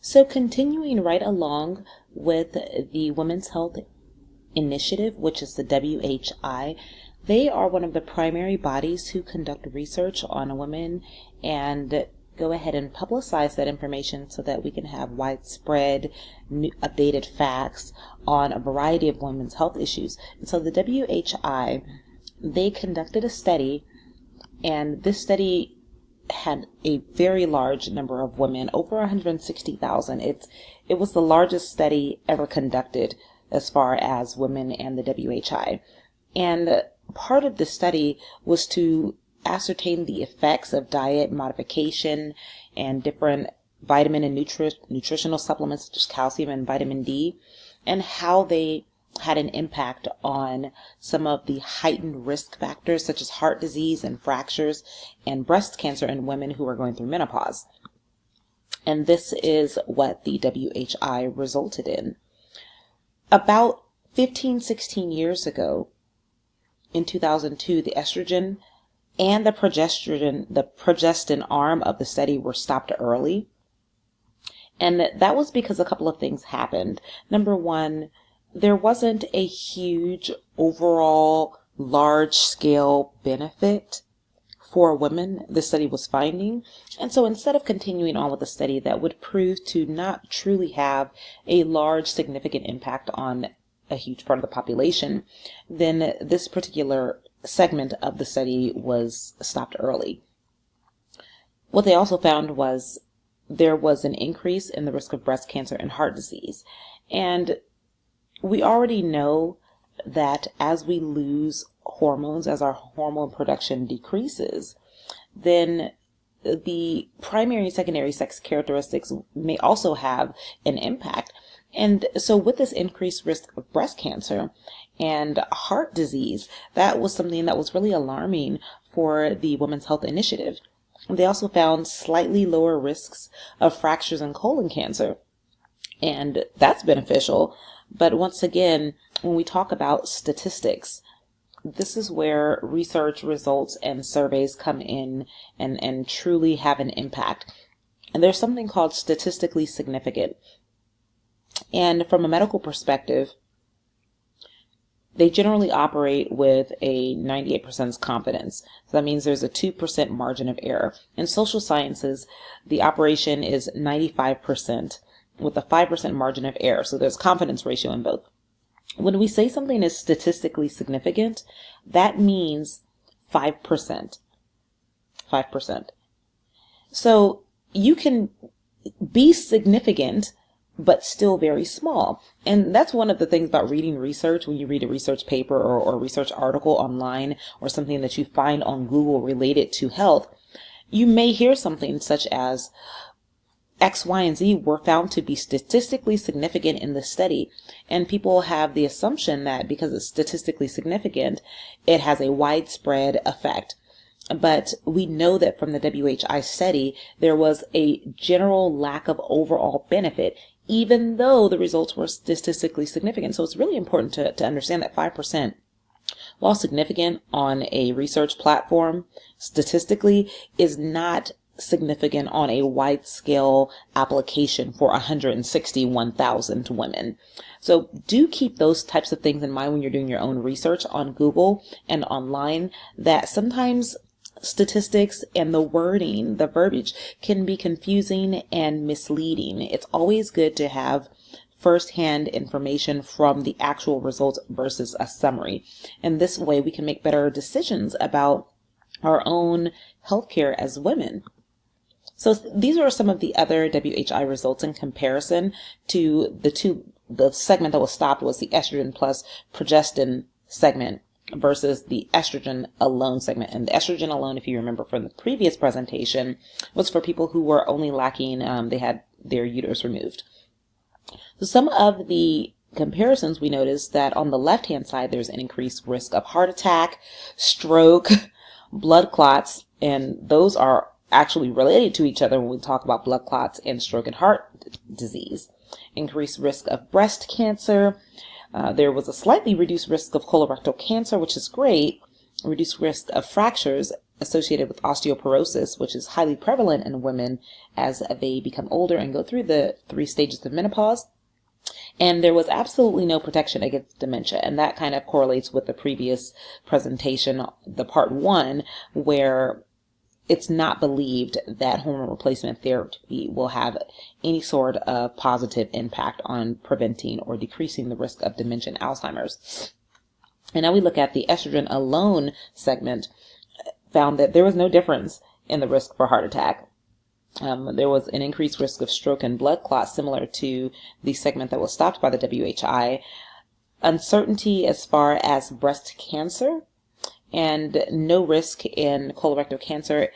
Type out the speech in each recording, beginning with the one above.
So continuing right along with the Women's Health Initiative, which is the WHI, they are one of the primary bodies who conduct research on women and go ahead and publicize that information so that we can have widespread, updated facts on a variety of women's health issues. And so the WHI, they conducted a study, and this study had a very large number of women, over 160,000. It was the largest study ever conducted as far as women and the WHI. And part of the study was to ascertain the effects of diet modification and different vitamin and nutritional supplements such as calcium and vitamin D, and how they had an impact on some of the heightened risk factors such as heart disease and fractures and breast cancer in women who are going through menopause. And this is what the WHI resulted in. About 16 years ago, in 2002, the estrogen and the progestin arm of the study were stopped early. And that was because a couple of things happened. Number one, there wasn't a huge overall large-scale benefit for women the study was finding. And so instead of continuing on with the study that would prove to not truly have a large significant impact on a huge part of the population, then this particular segment of the study was stopped early. What they also found was there was an increase in the risk of breast cancer and heart disease. And we already know that as we lose hormones, as our hormone production decreases, then the primary and secondary sex characteristics may also have an impact. And so with this increased risk of breast cancer and heart disease, that was something that was really alarming for the Women's Health Initiative. They also found slightly lower risks of fractures and colon cancer, and that's beneficial. But once again, when we talk about statistics, this is where research results and surveys come in and truly have an impact. And there's something called statistically significant. And from a medical perspective, they generally operate with a 98% confidence. So that means there's a 2% margin of error. In social sciences, the operation is 95%. With a 5% margin of error. So there's confidence ratio in both. When we say something is statistically significant, that means 5%. 5%. So you can be significant, but still very small. And that's one of the things about reading research. When you read a research paper or a research article online or something that you find on Google related to health, you may hear something such as, X, Y, and Z were found to be statistically significant in the study. And people have the assumption that because it's statistically significant, it has a widespread effect. But we know that from the WHI study, there was a general lack of overall benefit, even though the results were statistically significant. So it's really important to understand that 5%, while significant on a research platform, statistically is not significant on a wide scale application for 161,000 women. So do keep those types of things in mind when you're doing your own research on Google and online, that sometimes statistics and the wording, the verbiage can be confusing and misleading. It's always good to have firsthand information from the actual results versus a summary. And this way we can make better decisions about our own healthcare as women. So these are some of the other WHI results in comparison to the segment that was stopped was the estrogen plus progestin segment versus the estrogen alone segment. And the estrogen alone, if you remember from the previous presentation, was for people who were only lacking, they had their uterus removed. So some of the comparisons, we noticed that on the left-hand side, there's an increased risk of heart attack, stroke, blood clots, and those are actually related to each other when we talk about blood clots and stroke and heart disease. Increased risk of breast cancer. There was a slightly reduced risk of colorectal cancer, which is great. Reduced risk of fractures associated with osteoporosis, which is highly prevalent in women as they become older and go through the 3 stages of menopause. And there was absolutely no protection against dementia. And that kind of correlates with the previous presentation, the part 1, where it's not believed that hormone replacement therapy will have any sort of positive impact on preventing or decreasing the risk of dementia and Alzheimer's. And now we look at the estrogen alone segment, found that there was no difference in the risk for heart attack. There was an increased risk of stroke and blood clots, similar to the segment that was stopped by the WHI. Uncertainty as far as breast cancer, and no risk in colorectal cancer,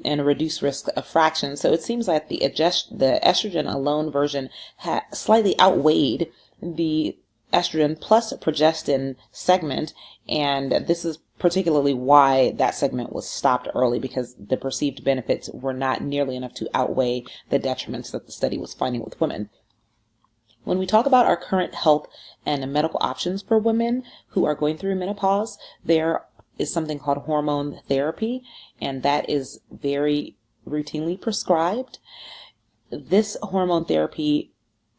and a reduced risk of fractions. So it seems like the estrogen alone version had slightly outweighed the estrogen plus progestin segment, and this is particularly why that segment was stopped early, because the perceived benefits were not nearly enough to outweigh the detriments that the study was finding with women. When we talk about our current health and medical options for women who are going through menopause, there is something called hormone therapy, and that is very routinely prescribed. This hormone therapy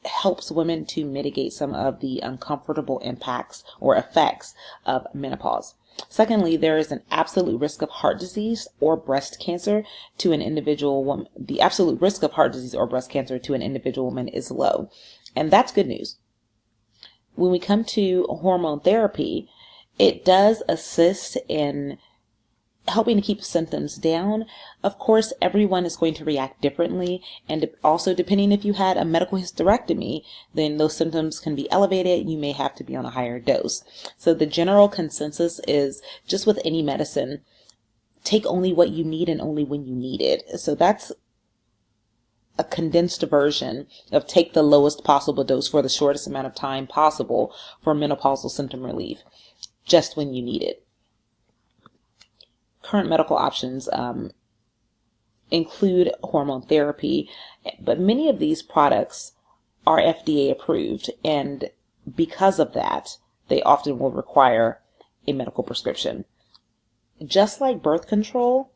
helps women to mitigate some of the uncomfortable impacts or effects of menopause. Secondly, there is an absolute risk of heart disease or breast cancer to an individual woman. The absolute risk of heart disease or breast cancer to an individual woman is low, and that's good news. When we come to hormone therapy, it does assist in helping to keep symptoms down. Of course, everyone is going to react differently, and also depending if you had a medical hysterectomy, then those symptoms can be elevated. You may have to be on a higher dose. So the general consensus is, just with any medicine, take only what you need and only when you need it. So that's a condensed version of take the lowest possible dose for the shortest amount of time possible for menopausal symptom relief, just when you need it. Current medical options include hormone therapy, but many of these products are FDA approved, and because of that, they often will require a medical prescription. Just like birth control,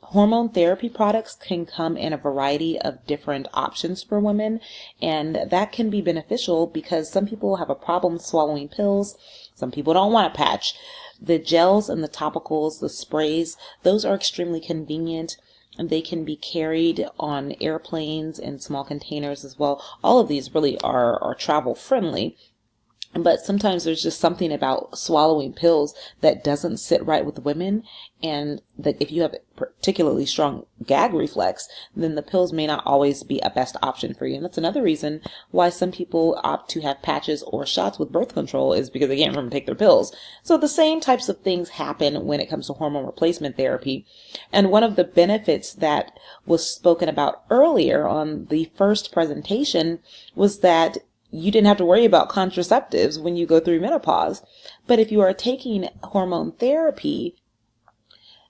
hormone therapy products can come in a variety of different options for women, and that can be beneficial because some people have a problem swallowing pills. Some people don't want a patch. The gels and the topicals, the sprays, those are extremely convenient, and they can be carried on airplanes in small containers as well. All of these really are travel friendly. But sometimes there's just something about swallowing pills that doesn't sit right with women, and that if you have a particularly strong gag reflex, then the pills may not always be a best option for you. And that's another reason why some people opt to have patches or shots with birth control, is because they can't remember to take their pills. So the same types of things happen when it comes to hormone replacement therapy. And one of the benefits that was spoken about earlier on the first presentation was that you didn't have to worry about contraceptives when you go through menopause. But if you are taking hormone therapy,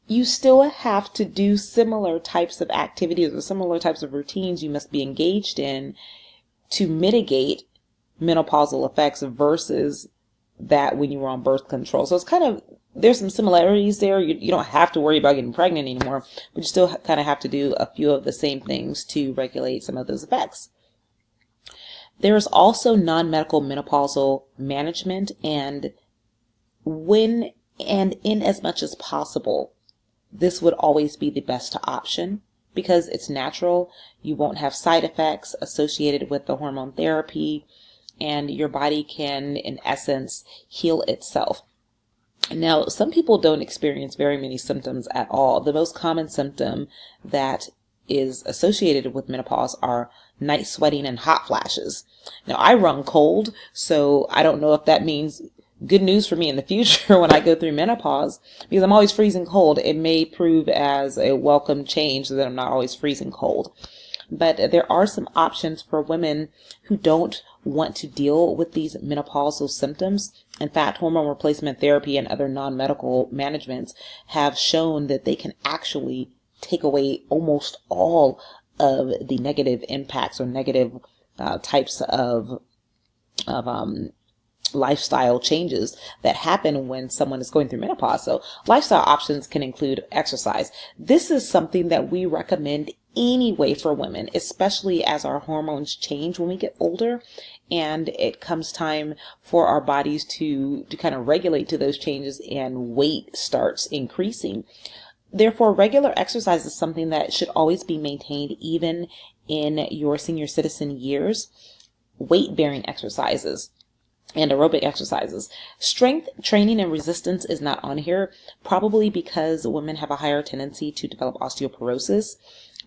you still have to do similar types of activities or similar types of routines you must be engaged in to mitigate menopausal effects versus that when you were on birth control. So it's kind of, there's some similarities there. You don't have to worry about getting pregnant anymore, but you still kind of have to do a few of the same things to regulate some of those effects. There is also non-medical menopausal management, and when and in as much as possible, this would always be the best option because it's natural. You won't have side effects associated with the hormone therapy, and your body can, in essence, heal itself. Now, some people don't experience very many symptoms at all. The most common symptom that is associated with menopause are night sweating and hot flashes. Now, I run cold, so I don't know if that means good news for me in the future when I go through menopause, because I'm always freezing cold. It may prove as a welcome change that I'm not always freezing cold. But there are some options for women who don't want to deal with these menopausal symptoms. In fact, hormone replacement therapy and other non-medical managements have shown that they can actually take away almost all of the negative impacts or negative types of lifestyle changes that happen when someone is going through menopause. So lifestyle options can include exercise. This is something that we recommend anyway for women, especially as our hormones change when we get older and it comes time for our bodies to kind of regulate to those changes and weight starts increasing. Therefore, regular exercise is something that should always be maintained even in your senior citizen years. Weight-bearing exercises and aerobic exercises. Strength training and resistance is not on here, probably because women have a higher tendency to develop osteoporosis.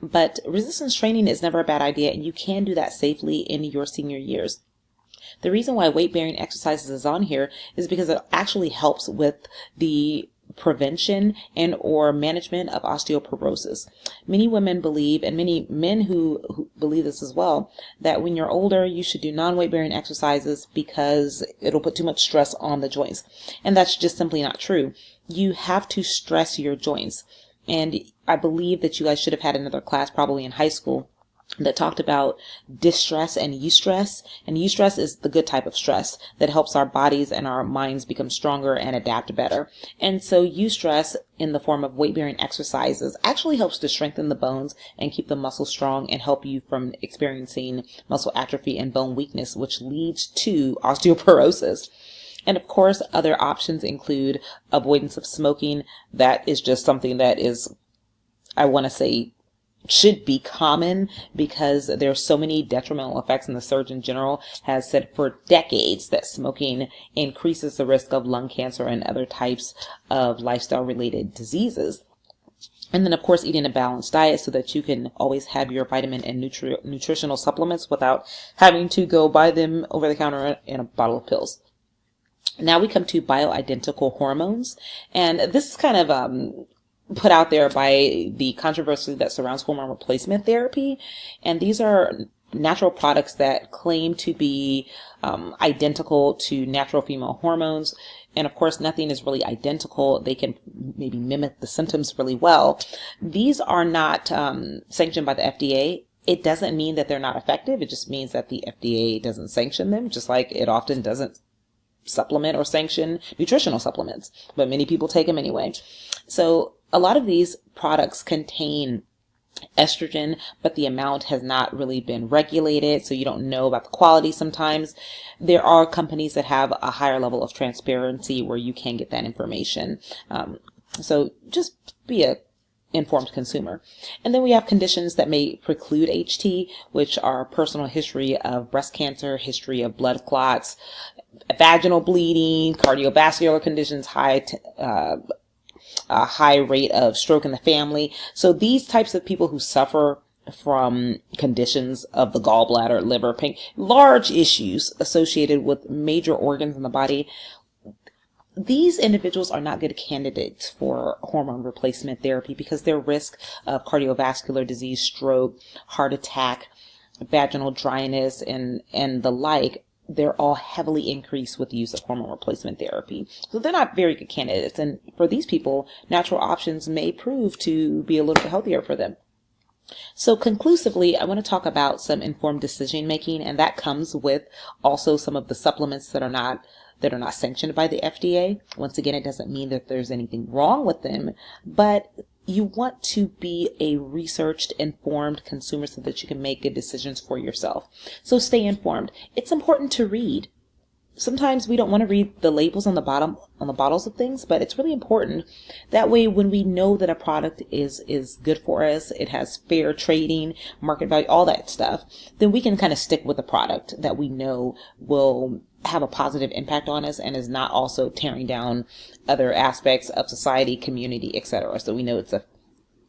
But resistance training is never a bad idea, and you can do that safely in your senior years. The reason why weight-bearing exercises is on here is because it actually helps with the prevention and or management of osteoporosis. Many women believe, and many men who believe this as well, that when you're older, you should do non-weight bearing exercises because it'll put too much stress on the joints. And that's just simply not true. You have to stress your joints. And I believe that you guys should have had another class probably in high school that talked about distress and eustress. And eustress is the good type of stress that helps our bodies and our minds become stronger and adapt better. And so eustress in the form of weight-bearing exercises actually helps to strengthen the bones and keep the muscle strong and help you from experiencing muscle atrophy and bone weakness, which leads to osteoporosis. And of course, other options include avoidance of smoking. That is just something that is, I want to say, should be common because there are so many detrimental effects, and the Surgeon General has said for decades that smoking increases the risk of lung cancer and other types of lifestyle related diseases. And then of course eating a balanced diet so that you can always have your vitamin and nutritional supplements without having to go buy them over the counter in a bottle of pills. Now we come to bioidentical hormones, and this is kind of put out there by the controversy that surrounds hormone replacement therapy. And these are natural products that claim to be identical to natural female hormones. And of course, nothing is really identical. They can maybe mimic the symptoms really well. These are not sanctioned by the FDA. It doesn't mean that they're not effective. It just means that the FDA doesn't sanction them, just like it often doesn't supplement or sanction nutritional supplements. But many people take them anyway. So a lot of these products contain estrogen, but the amount has not really been regulated, so you don't know about the quality sometimes. There are companies that have a higher level of transparency where you can get that information. So just be a informed consumer. And then we have conditions that may preclude HT, which are personal history of breast cancer, history of blood clots, vaginal bleeding, cardiovascular conditions, a high rate of stroke in the family. So these types of people who suffer from conditions of the gallbladder, liver, pain, large issues associated with major organs in the body, these individuals are not good candidates for hormone replacement therapy because their risk of cardiovascular disease, stroke, heart attack, vaginal dryness, and the like, they're all heavily increased with the use of hormone replacement therapy. So they're not very good candidates. And for these people, natural options may prove to be a little bit healthier for them. So conclusively, I want to talk about some informed decision making, and that comes with also some of the supplements that are not sanctioned by the FDA. Once again, it doesn't mean that there's anything wrong with them, but you want to be a researched, informed consumer so that you can make good decisions for yourself. So stay informed. It's important to read. Sometimes we don't want to read the labels on the bottom, on the bottles of things, but it's really important. That way, when we know that a product is good for us, it has fair trading, market value, all that stuff, then we can kind of stick with a product that we know will have a positive impact on us and is not also tearing down other aspects of society, community, etc. So we know it's a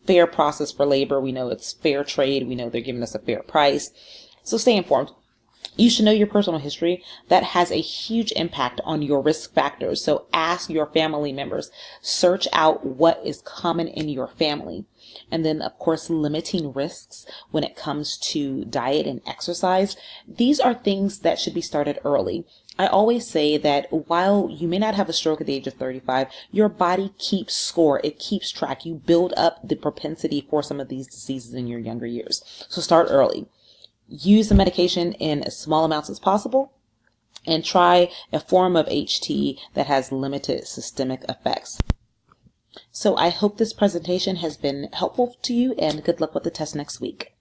fair process for labor. We know it's fair trade. We know they're giving us a fair price. So stay informed. You should know your personal history. That has a huge impact on your risk factors. So ask your family members. Search out what is common in your family. And then, of course, limiting risks when it comes to diet and exercise. These are things that should be started early. I always say that while you may not have a stroke at the age of 35, your body keeps score. It keeps track. You build up the propensity for some of these diseases in your younger years. So start early. Use the medication in as small amounts as possible. and try a form of HT that has limited systemic effects. So I hope this presentation has been helpful to you, and good luck with the test next week.